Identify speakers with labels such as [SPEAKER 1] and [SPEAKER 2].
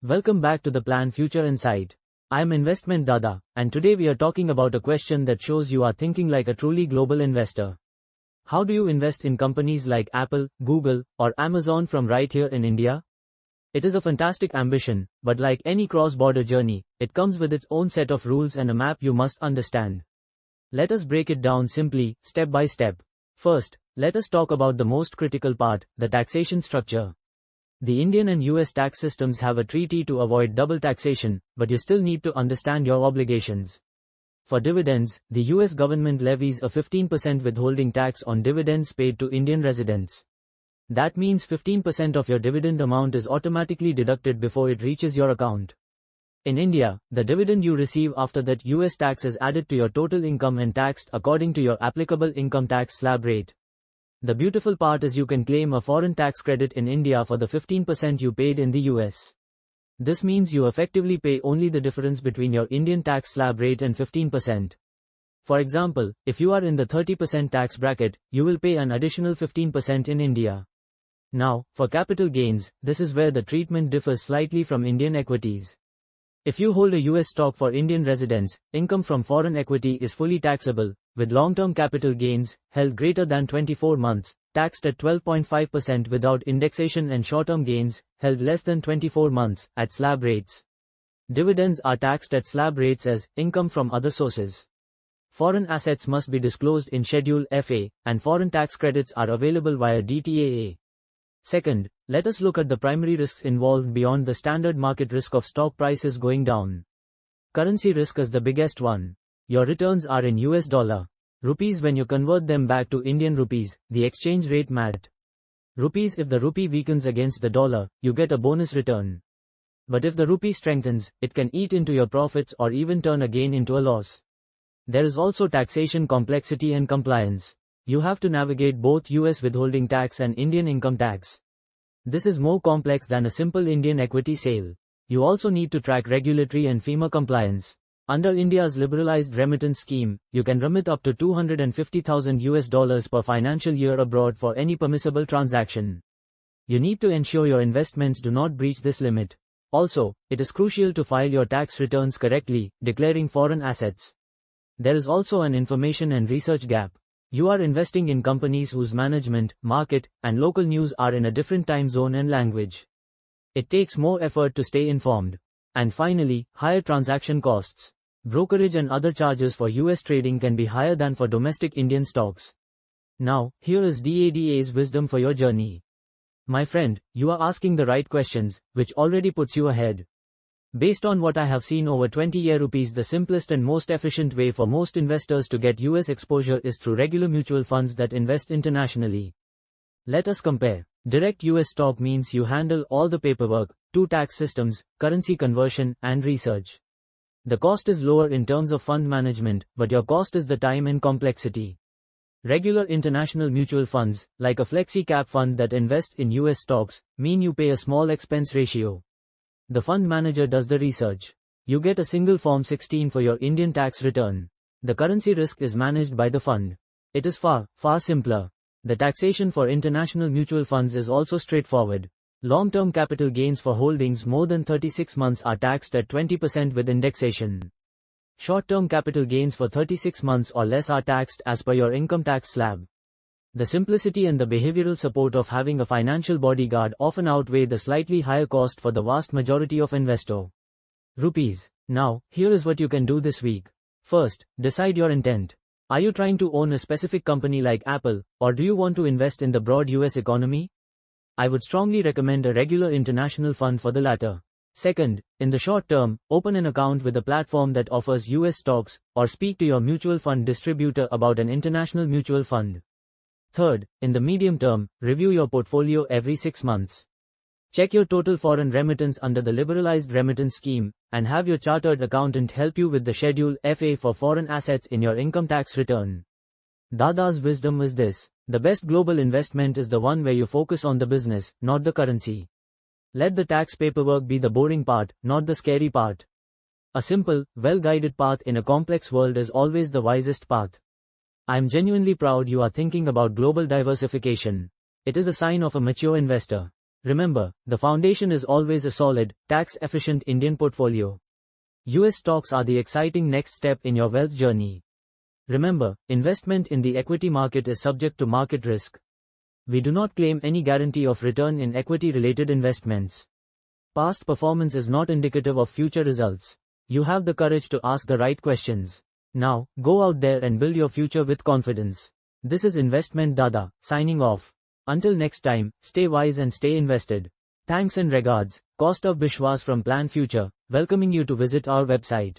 [SPEAKER 1] Welcome back to the Plan Future Insight. I am Investment Dada, and today we are talking about a question that shows you are thinking like a truly global investor. How do you invest in companies like Apple, Google, or Amazon from right here in India? It is a fantastic ambition, but like any cross-border journey, it comes with its own set of rules and a map you must understand. Let us break it down simply, step by step. First, let us talk about the most critical part, the taxation structure. The Indian and US tax systems have a treaty to avoid double taxation, but you still need to understand your obligations. For dividends, the US government levies a 15% withholding tax on dividends paid to Indian residents. That means 15% of your dividend amount is automatically deducted before it reaches your account. In India, the dividend you receive after that US tax is added to your total income and taxed according to your applicable income tax slab rate. The beautiful part is you can claim a foreign tax credit in India for the 15% you paid in the US. This means you effectively pay only the difference between your Indian tax slab rate and 15%. For example, if you are in the 30% tax bracket, you will pay an additional 15% in India. Now, for capital gains, this is where the treatment differs slightly from Indian equities. If you hold a US stock for Indian residents, income from foreign equity is fully taxable, with long-term capital gains, held greater than 24 months, taxed at 12.5% without indexation, and short-term gains, held less than 24 months, at slab rates. Dividends are taxed at slab rates as income from other sources. Foreign assets must be disclosed in Schedule FA, and foreign tax credits are available via DTAA. Second, let us look at the primary risks involved beyond the standard market risk of stock prices going down. Currency risk is the biggest one. Your returns are in US dollar. Rupees when you convert them back to Indian rupees, the exchange rate MAT. Rupees if the rupee weakens against the dollar, you get a bonus return. But if the rupee strengthens, it can eat into your profits or even turn a gain into a loss. There is also taxation complexity and compliance. You have to navigate both US withholding tax and Indian income tax. This is more complex than a simple Indian equity sale. You also need to track regulatory and FEMA compliance. Under India's liberalized remittance scheme, you can remit up to $250,000 per financial year abroad for any permissible transaction. You need to ensure your investments do not breach this limit. Also, it is crucial to file your tax returns correctly, declaring foreign assets. There is also an information and research gap. You are investing in companies whose management, market, and local news are in a different time zone and language. It takes more effort to stay informed. And finally, higher transaction costs. Brokerage and other charges for US trading can be higher than for domestic Indian stocks. Now, here is DADA's wisdom for your journey. My friend, you are asking the right questions, which already puts you ahead. Based on what I have seen over 20 years, the simplest and most efficient way for most investors to get US exposure is through regular mutual funds that invest internationally. Let us compare. Direct US stock means you handle all the paperwork, two tax systems, currency conversion, and research. The cost is lower in terms of fund management, but your cost is the time and complexity. Regular international mutual funds, like a flexi-cap fund that invests in US stocks, mean you pay a small expense ratio. The fund manager does the research. You get a single Form 16 for your Indian tax return. The currency risk is managed by the fund. It is far simpler. The taxation for international mutual funds is also straightforward. Long-term capital gains for holdings more than 36 months are taxed at 20% with indexation. Short-term capital gains for 36 months or less are taxed as per your income tax slab. The simplicity and the behavioral support of having a financial bodyguard often outweigh the slightly higher cost for the vast majority of investors. Rupees. Now, here is what you can do this week. First, decide your intent. Are you trying to own a specific company like Apple, or do you want to invest in the broad US economy? I would strongly recommend a regular international fund for the latter. Second, in the short term, open an account with a platform that offers US stocks, or speak to your mutual fund distributor about an international mutual fund. Third, in the medium term, review your portfolio every 6 months. Check your total foreign remittance under the liberalized remittance scheme, and have your chartered accountant help you with the Schedule FA for foreign assets in your income tax return. Dada's wisdom is this: the best global investment is the one where you focus on the business, not the currency. Let the tax paperwork be the boring part, not the scary part. A simple, well-guided path in a complex world is always the wisest path. I am genuinely proud you are thinking about global diversification. It is a sign of a mature investor. Remember, the foundation is always a solid, tax-efficient Indian portfolio. US stocks are the exciting next step in your wealth journey. Remember, investment in the equity market is subject to market risk. We do not claim any guarantee of return in equity-related investments. Past performance is not indicative of future results. You have the courage to ask the right questions. Now, go out there and build your future with confidence. This is Investment Dada, signing off. Until next time, stay wise and stay invested. Thanks and regards, Cost of Bishwas from Plan Future, welcoming you to visit our website.